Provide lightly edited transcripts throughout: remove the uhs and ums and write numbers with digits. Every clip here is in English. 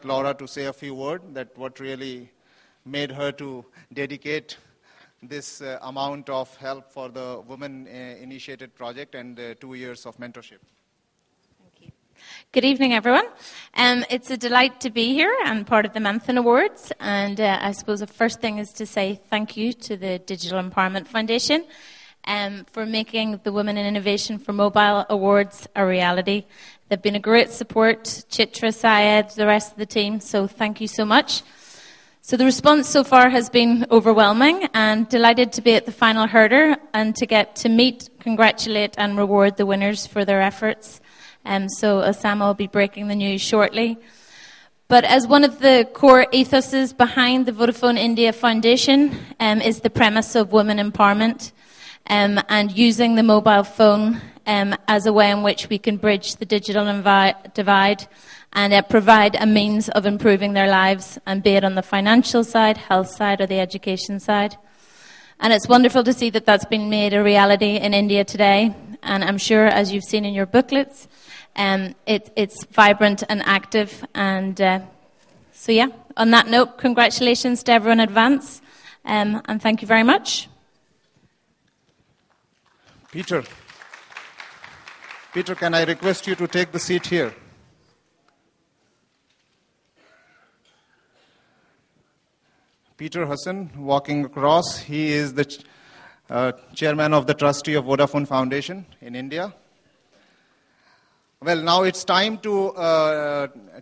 Laura to say a few words that what really made her to dedicate this amount of help for the women-initiated project and 2 years of mentorship. Good evening, everyone. It's a delight to be here and part of the Manthan Awards. And I suppose the first thing is to say thank you to the Digital Empowerment Foundation for making the Women in Innovation for Mobile Awards a reality. They've been a great support, Chitra, Syed, the rest of the team, so thank you so much. So the response so far has been overwhelming, and delighted to be at the final hurdle and to get to meet, congratulate and reward the winners for their efforts. So Osama will be breaking the news shortly. But as one of the core ethoses behind the Vodafone India Foundation is the premise of women empowerment and using the mobile phone as a way in which we can bridge the digital divide and provide a means of improving their lives, and be it on the financial side, health side or the education side. And it's wonderful to see that that's been made a reality in India today. And I'm sure, as you've seen in your booklets, it's vibrant and active. And so, yeah, on that note, congratulations to everyone in advance. And thank you very much. Peter, can I request you to take the seat here? Peter Hassan, walking across. He is the chairman of the trustee of Vodafone Foundation in India. Well, now it's time to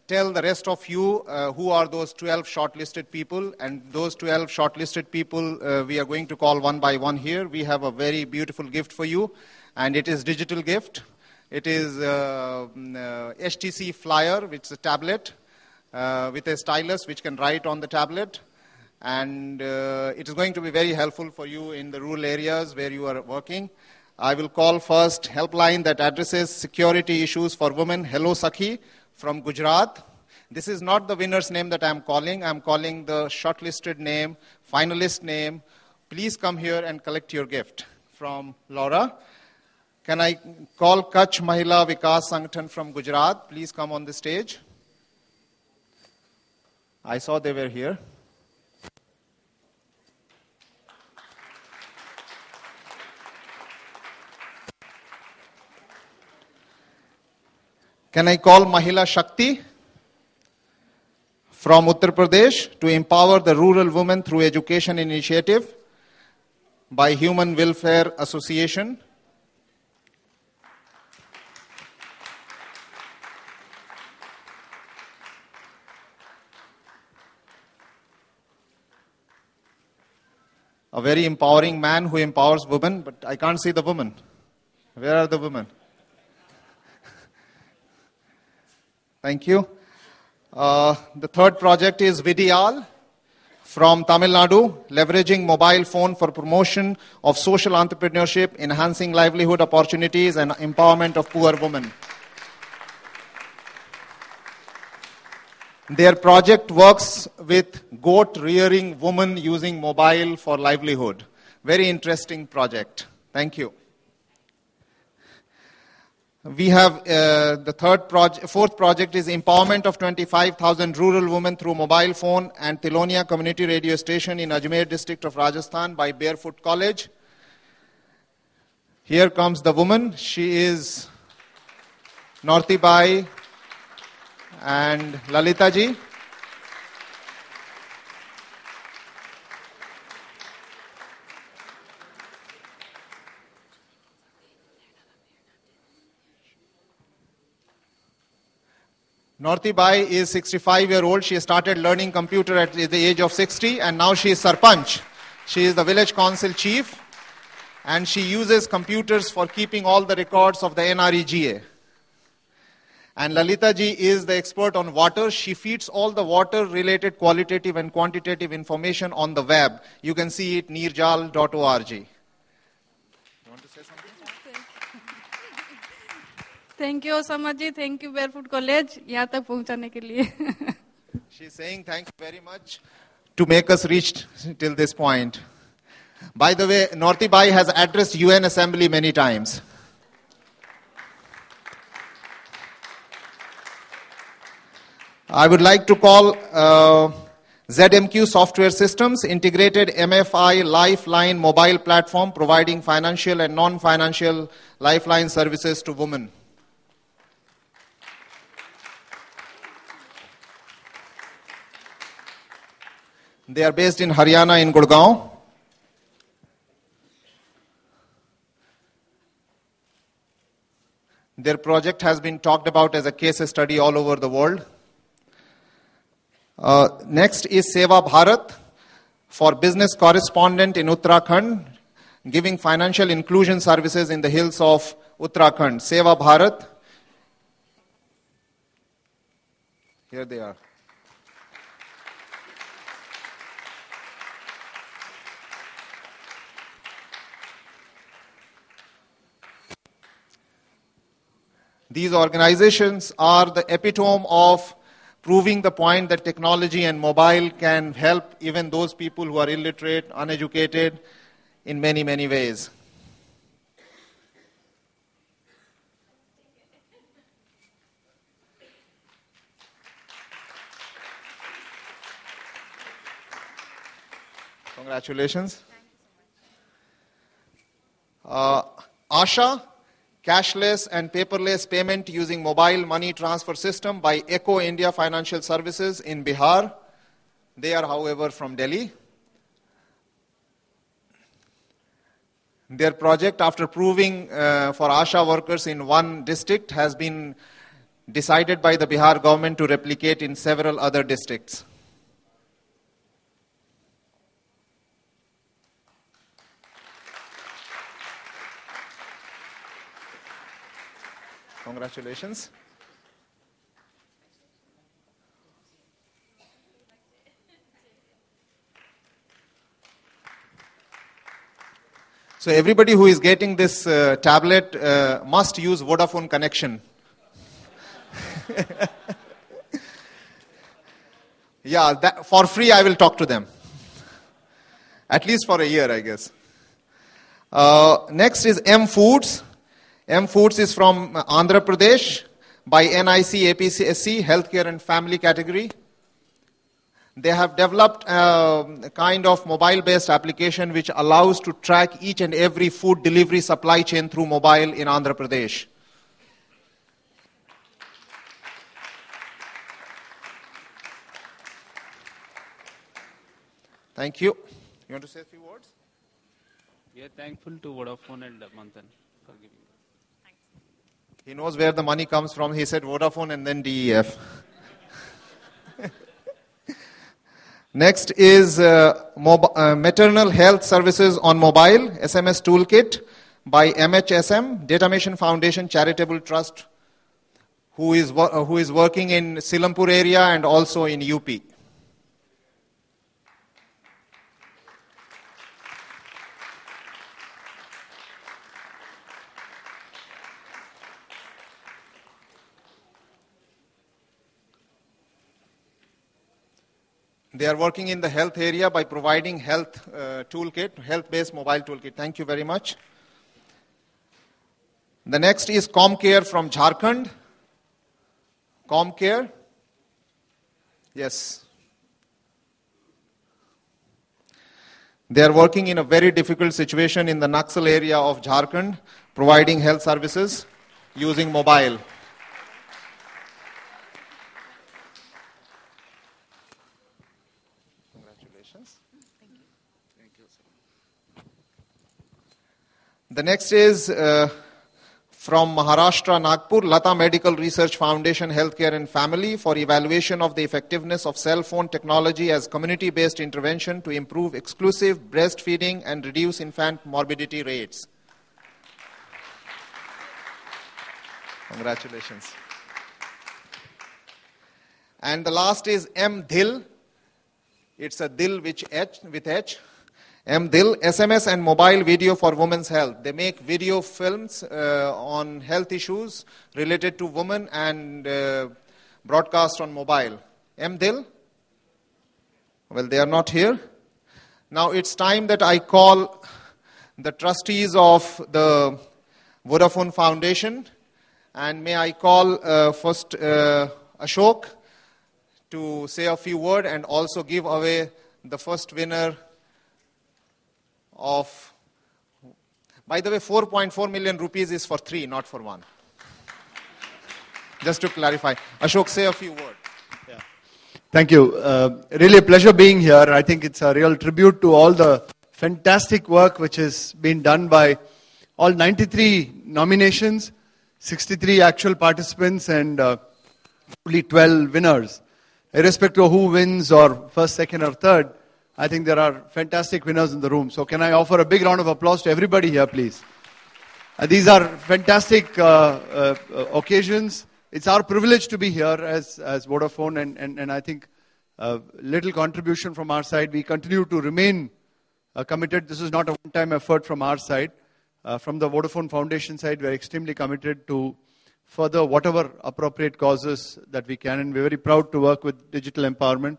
tell the rest of you who are those 12 shortlisted people. And those 12 shortlisted people, we are going to call one by one here. We have a very beautiful gift for you, and it is digital gift. It is HTC Flyer, which is a tablet with a stylus which can write on the tablet. And it is going to be very helpful for you in the rural areas where you are working. I will call first helpline that addresses security issues for women, Hello Sakhi, from Gujarat. This is not the winner's name that I'm calling. I'm calling the shortlisted name, finalist name. Please come here and collect your gift. From Laura. Can I call Kutch Mahila Vikas Sangathan from Gujarat? Please come on the stage. I saw they were here. Can I call Mahila Shakti from Uttar Pradesh to empower the rural women through education initiative by Human Welfare Association? A very empowering man who empowers women, but I can't see the women. Where are the women? Thank you. The third project is Vidyal from Tamil Nadu, leveraging mobile phone for promotion of social entrepreneurship, enhancing livelihood opportunities and empowerment of poor women. Their project works with goat rearing women using mobile for livelihood. Very interesting project. Thank you. We have the fourth project is empowerment of 25,000 rural women through mobile phone and Tilonia community radio station in Ajmer district of Rajasthan by Barefoot College. Here comes the woman. She is Norti Bai and Lalita ji. Norti Bai is 65-year-old. She started learning computer at the age of 60, and now she is Sarpanch. She is the village council chief, and she uses computers for keeping all the records of the NREGA. And Lalita ji is the expert on water. She feeds all the water-related qualitative and quantitative information on the web. You can see it neerjal.org. You want to say something? Thank you, Osama ji. Thank you, Barefoot College. यहाँ तक पहुँचाने के लिए. She's saying thank you very much to make us reach till this point. By the way, Norti Bai has addressed UN Assembly many times. I would like to call ZMQ Software Systems, integrated MFI Lifeline mobile platform providing financial and non-financial lifeline services to women. They are based in Haryana in Gurgaon. Their project has been talked about as a case study all over the world. Next is Seva Bharat for business correspondent in Uttarakhand, giving financial inclusion services in the hills of Uttarakhand. Seva Bharat. Here they are. These organizations are the epitome of proving the point that technology and mobile can help even those people who are illiterate, uneducated, in many, many ways. Congratulations. Asha, cashless and paperless payment using mobile money transfer system by Eco India Financial Services in Bihar. They are, however, from Delhi. Their project, after proving for Asha workers in one district, has been decided by the Bihar government to replicate in several other districts. Congratulations. So everybody who is getting this tablet must use Vodafone connection. Yeah, for free I will talk to them. At least for a year, I guess. Next is M Foods. M Foods is from Andhra Pradesh by NIC APSC, Healthcare and Family category. They have developed a kind of mobile-based application which allows to track each and every food delivery supply chain through mobile in Andhra Pradesh. Thank you. You want to say a few words? We are thankful to Vodafone and Manthan for giving. He knows where the money comes from. He said Vodafone and then DEF. Next is Maternal Health Services on Mobile, SMS Toolkit by MHSM, Data Mission Foundation Charitable Trust, who is working in Silampur area and also in UP. They are working in the health area by providing health toolkit, health-based mobile toolkit. Thank you very much. The next is ComCare from Jharkhand. ComCare. Yes. They are working in a very difficult situation in the Naxal area of Jharkhand, providing health services using mobile. The next is from Maharashtra, Nagpur, Lata Medical Research Foundation, Healthcare and Family for evaluation of the effectiveness of cell phone technology as community-based intervention to improve exclusive breastfeeding and reduce infant morbidity rates. Congratulations. And the last is M-Dil. It's a Dil with H. M-Dil, SMS and mobile video for women's health. They make video films on health issues related to women and broadcast on mobile. M-Dil? Well, they are not here. Now it's time that I call the trustees of the Vodafone Foundation. And may I call first Ashok to say a few words and also give away the first winner of, by the way, 4.4 million rupees is for 3, not for 1. Just to clarify. Ashok, say a few words. Thank you. Really a pleasure being here. I think it's a real tribute to all the fantastic work which has been done by all 93 nominations, 63 actual participants, and only 12 winners. Irrespective of who wins or first, second, or third, I think there are fantastic winners in the room. So can I offer a big round of applause to everybody here, please? These are fantastic occasions. It's our privilege to be here as Vodafone, and I think little contribution from our side. We continue to remain committed. This is not a one-time effort from our side. From the Vodafone Foundation side, we're extremely committed to further whatever appropriate causes that we can, and we're very proud to work with Digital Empowerment,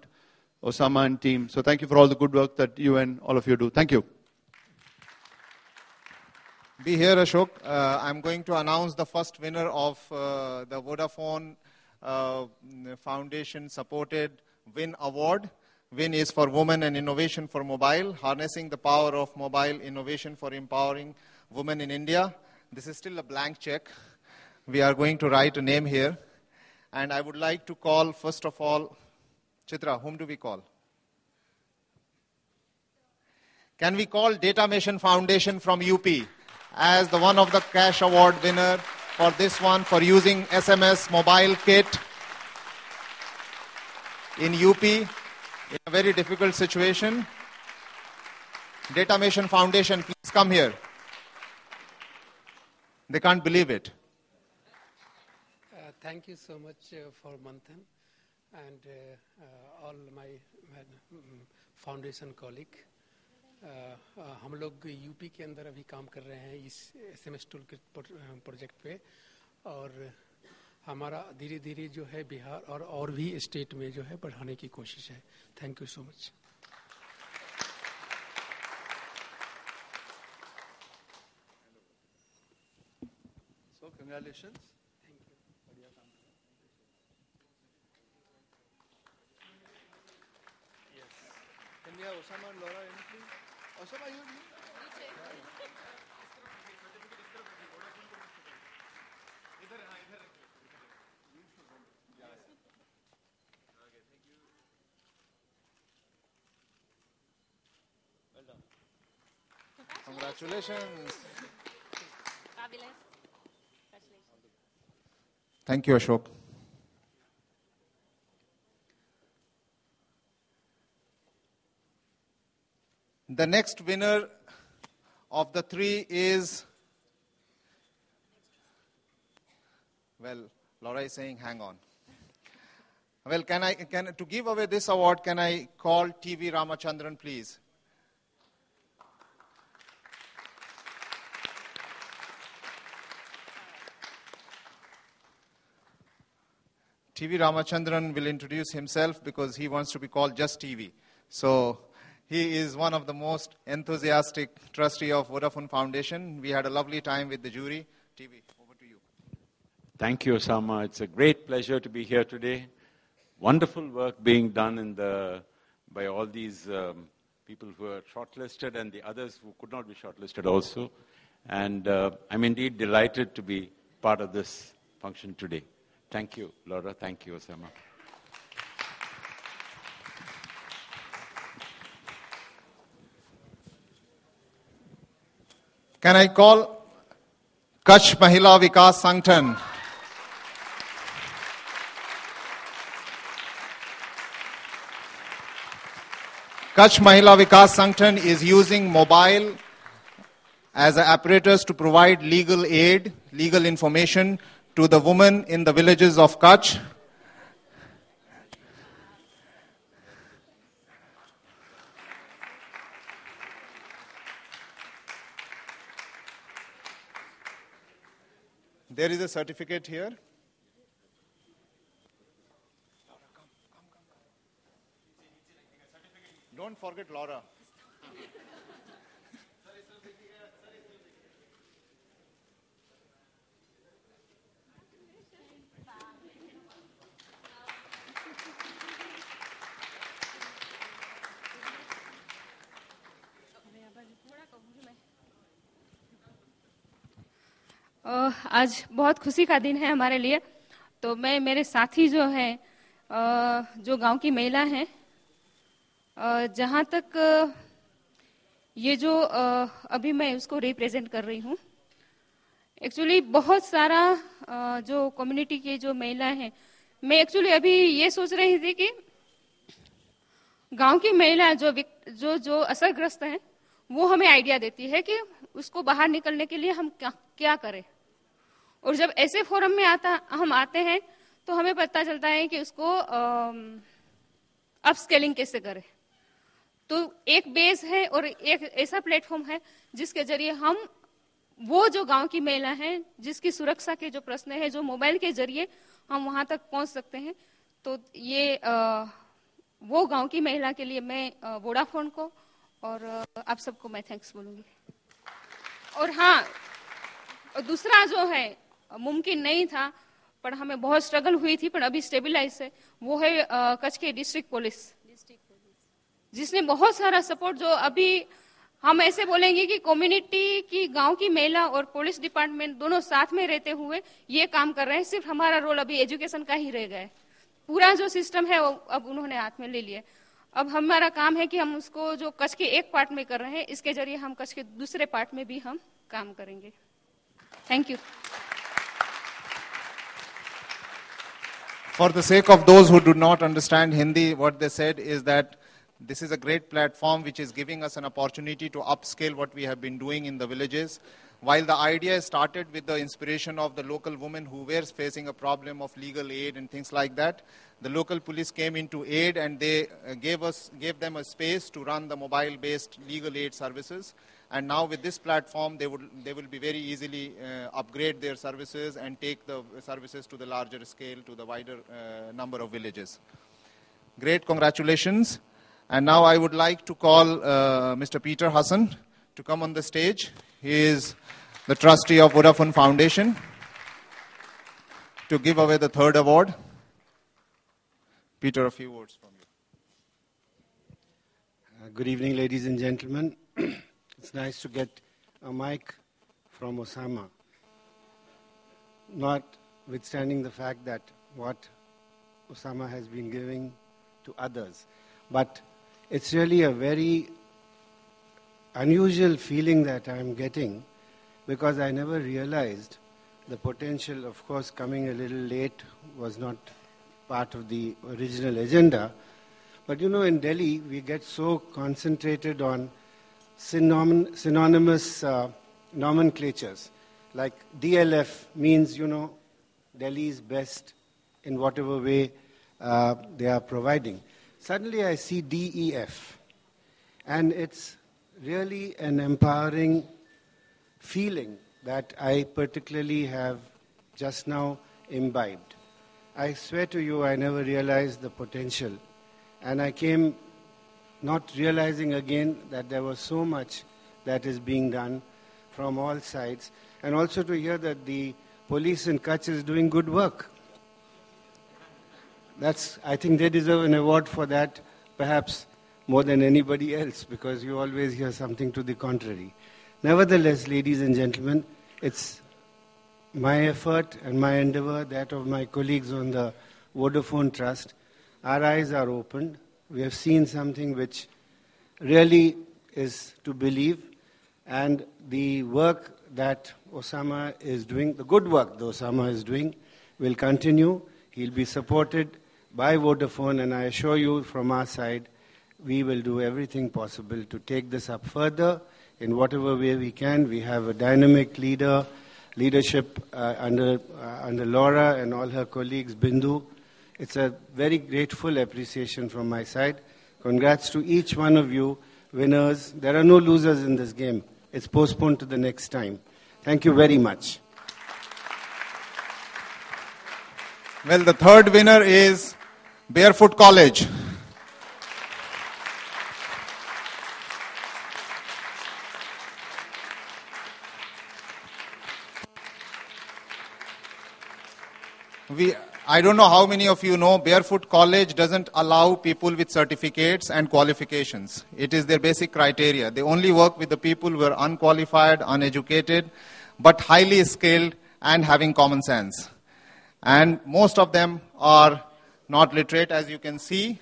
Osama and team. So thank you for all the good work that you and all of you do. Thank you. Be here, Ashok. I'm going to announce the first winner of the Vodafone Foundation supported WIN Award. WIN is for Women and Innovation for Mobile, harnessing the power of mobile innovation for empowering women in India. This is still a blank check. We are going to write a name here. And I would like to call, first of all, Chitra, whom do we call? Can we call Data Mission Foundation from UP as the one of the cash award winner for this one for using SMS mobile kit in UP in a very difficult situation? Data Mission Foundation, please come here. They can't believe it. Thank you so much for Manthan and all my foundation colleague. हम लोग UP के अंदर अभी काम कर रहे हैं इस SMS टूलकिट प्रोजेक्ट पे, और हमारा धीरे धीरे जो है बिहार और भी स्टेट में जो है बढ़ाने की कोशिश है. Thank you so much. So congratulations. Can we have Osama and Laura in, please? Osama, you? Well done. Congratulations. Fabulous. Thank you, Ashok. The next winner of the 3 is, well, Laura is saying, hang on. Well, to give away this award, can I call TV Ramachandran, please? TV Ramachandran will introduce himself because he wants to be called just TV. So he is one of the most enthusiastic trustee of Vodafone Foundation. We had a lovely time with the jury. TV, over to you. Thank you, Osama. It's a great pleasure to be here today. Wonderful work being done by all these people who are shortlisted and the others who could not be shortlisted also. And I'm indeed delighted to be part of this function today. Thank you, Laura. Thank you, Osama. Can I call Kutch Mahila Vikas Sangthan? Kutch Mahila Vikas Sangthan is using mobile as an apparatus to provide legal aid, legal information to the women in the villages of Kutch. There is a certificate here. Don't forget Laura. आज बहुत खुशी का दिन है हमारे लिए। तो मैं मेरे साथी जो हैं जो गांव की महिला हैं, जहां तक ये जो अभी मैं उसको रिप्रेजेंट कर रही हूँ, एक्चुअली बहुत सारा जो कम्युनिटी के जो महिला हैं, मैं एक्चुअली अभी ये सोच रही थी कि गांव की महिला जो असरग्रस्त हैं, वो हमें आइडिया देती है कि उसको बाहर निकलने के लिए हम क्या करें। और जब ऐसे फोरम में हम आते हैं तो हमें पता चलता है कि उसको अपस्केलिंग कैसे करें। तो एक बेस है और एक ऐसा प्लेटफॉर्म है जिसके जरिए हम वो जो गांव की महिला हैं, जिसकी सुरक्षा के जो प्रश्न है, जो मोबाइल के जरिए हम वहां तक पहुंच सकते हैं। तो ये वो गांव की महिला के लिए मैं वोडाफोन को और आप सबको मैं थैंक्स बोलूंगी। और हाँ, दूसरा जो है मुमकिन नहीं था पर हमें बहुत स्ट्रगल हुई थी, पर अभी स्टेबिलाइज है, वो है कच्छ के डिस्ट्रिक्ट पुलिस, जिसने बहुत सारा सपोर्ट, जो अभी हम ऐसे बोलेंगे कि कम्युनिटी की, गांव की महिला और पुलिस डिपार्टमेंट दोनों साथ में रहते हुए ये काम कर रहे हैं। सिर्फ हमारा रोल अभी एजुकेशन का ही रह गया है। पूरा जो सिस्टम है वो अब उन्होंने हाथ में ले लिया। अब हमारा काम है कि हम उसको जो कच्छ के एक पार्ट में कर रहे हैं, इसके जरिए हम कच्छ के दूसरे पार्ट में भी हम काम करेंगे। Thank you. For the sake of those who do not understand Hindi, what they said is that this is a great platform which is giving us an opportunity to upscale what we have been doing in the villages. While the idea started with the inspiration of the local women who were facing a problem of legal aid and things like that, the local police came into aid and they gave them a space to run the mobile-based legal aid services. And now with this platform, they will be very easily upgrade their services and take the services to the larger scale, to the wider number of villages. Great, congratulations. And now I would like to call Mr. Peter Hassan to come on the stage. He is the trustee of Vodafone Foundation to give away the third award. Peter, a few words from you. Good evening, ladies and gentlemen. It's nice to get a mic from Osama, notwithstanding the fact that what Osama has been giving to others. But it's really a very unusual feeling that I'm getting, because I never realized the potential. Of course, coming a little late was not part of the original agenda. But you know, in Delhi, we get so concentrated on synonymous nomenclatures. Like DLF means, you know, Delhi's best in whatever way they are providing. Suddenly I see DEF, and it's really an empowering feeling that I particularly have just now imbibed. I swear to you, I never realized the potential, and I came not realizing again that there was so much that is being done from all sides, and also to hear that the police in Kutch is doing good work. I think they deserve an award for that, perhaps more than anybody else, because you always hear something to the contrary. Nevertheless, ladies and gentlemen, it's my effort and my endeavor, that of my colleagues on the Vodafone Trust. Our eyes are opened. We have seen something which really is to believe, and the work that Osama is doing, the good work that Osama is doing, will continue. He'll be supported by Vodafone, and I assure you from our side, we will do everything possible to take this up further in whatever way we can. We have a dynamic leadership under Laura and all her colleagues, Bindu. It's a very grateful appreciation from my side. Congrats to each one of you, winners. There are no losers in this game. It's postponed to the next time. Thank you very much. Well, the third winner is Barefoot College. I don't know how many of you know, Barefoot College doesn't allow people with certificates and qualifications. It is their basic criteria. They only work with the people who are unqualified, uneducated, but highly skilled and having common sense. And most of them are not literate, as you can see.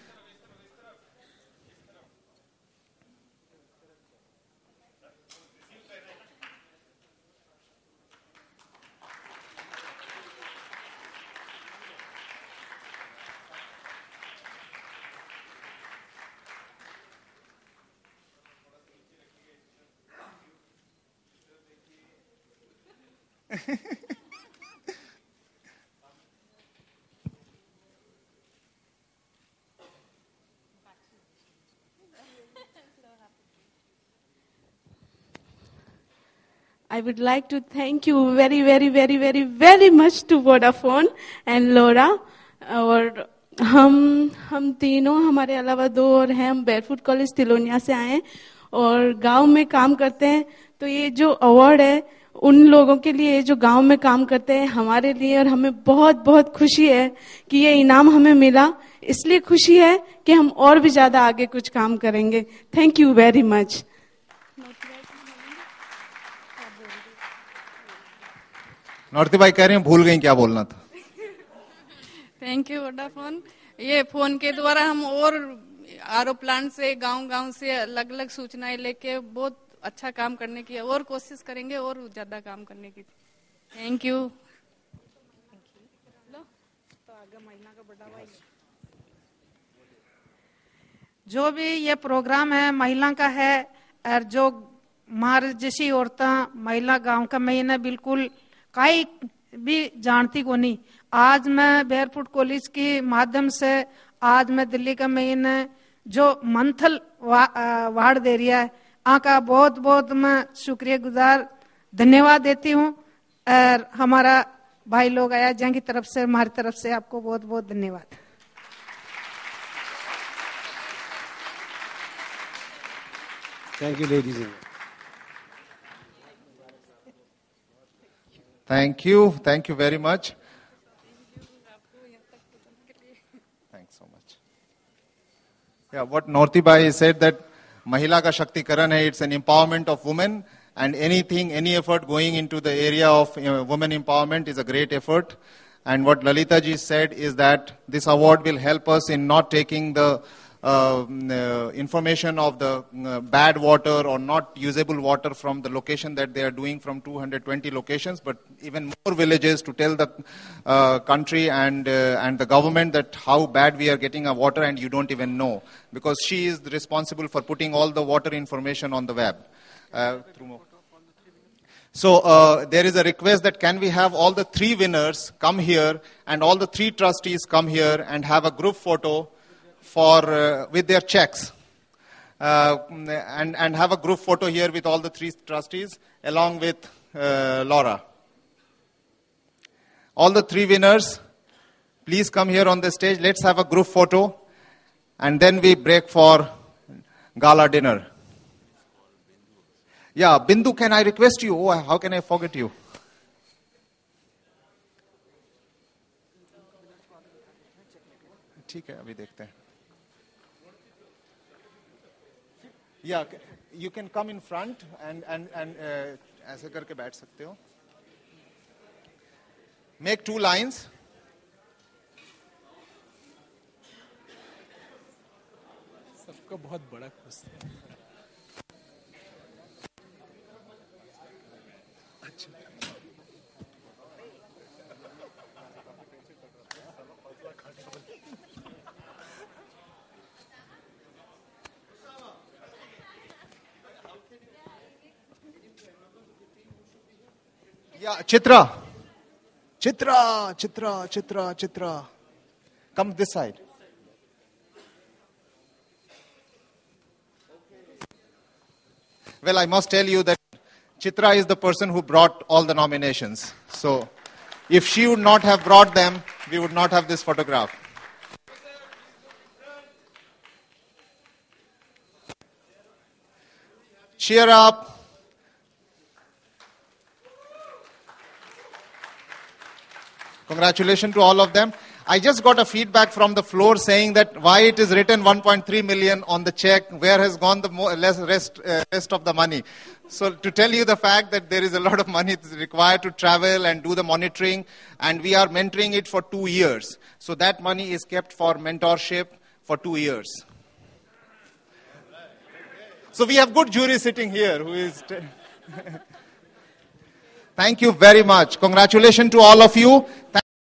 I would like to thank you very, very, very, very, very much to Vodafone and Laura. और हम तीनों, हमारे अलावा 2 और हैं, हम बैरफुट college Tilonia से आए हैं और गांव में काम करते हैं. तो ये जो अवार्ड है उन लोगों के लिए जो गांव में काम करते हैं, हमारे लिए, और हमें बहुत बहुत खुशी है कि ये इनाम हमें मिला. इसलिए खुशी है कि हम और भी ज्यादा आगे कुछ काम करेंगे. Thank you very much. Naurti भाई कह रहे हैं भूल गई क्या बोलना था. Thank you Vodafone. ये फोन के द्वारा हम और आरओ प्लांट से गांव से अलग अलग सूचनाएं लेके बहुत अच्छा काम करने की और कोशिश करेंगे और ज्यादा काम करने की. Thank you. जो भी ये प्रोग्राम है महिला का है और जो हमारे जैसी औरतें महिला गांव का मैं बिल्कुल काई भी जानती को नहीं. आज मैं बेयरफुट कॉलेज के माध्यम से आज मैं दिल्ली का मैं जो मंथल वार्ड दे रहा है आका बहुत बहुत मैं शुक्रिया गुजार धन्यवाद देती हूँ. और हमारा भाई लोग आया जिनकी तरफ से हमारी तरफ से आपको बहुत बहुत धन्यवाद. Thank you, ladies and gentlemen. Thank you very much. Thanks so much. Yeah, what Norti Bhai said that Mahila ka Shaktikaran hai, it's an empowerment of women, and any effort going into the area of women empowerment is a great effort. And what Lalita ji said is that this award will help us in not taking the information of the bad water or not usable water from the location that they are doing from 220 locations, but even more villages to tell the country and the government that how bad we are getting our water and you don't even know, because she is responsible for putting all the water information on the web. So there is a request that can we have all the 3 winners come here and all the 3 trustees come here and have a group photo for with their checks, and have a group photo here with all the 3 trustees along with Laura. All the 3 winners, please come here on the stage. Let's have a group photo, and then we break for gala dinner. Yeah, Bindu, can I request you? Oh, how can I forget you? ठीक है, अभी देखते हैं. Yeah, you can come in front and ऐसे करके बैठ सकते हो. Make 2 lines. सबका बहुत बड़ा खुश है. Yeah, Chitra. Come this side. Well, I must tell you that Chitra is the person who brought all the nominations. So, if she would not have brought them, we would not have this photograph. Cheer up. Congratulations to all of them. I just got a feedback from the floor saying that why it is written 1.3 million on the check, where has gone the rest of the money. So to tell you the fact that there is a lot of money required to travel and do the monitoring, and we are mentoring it for 2 years. So that money is kept for mentorship for 2 years. So we have good jury sitting here who is... Thank you very much. Congratulations to all of you.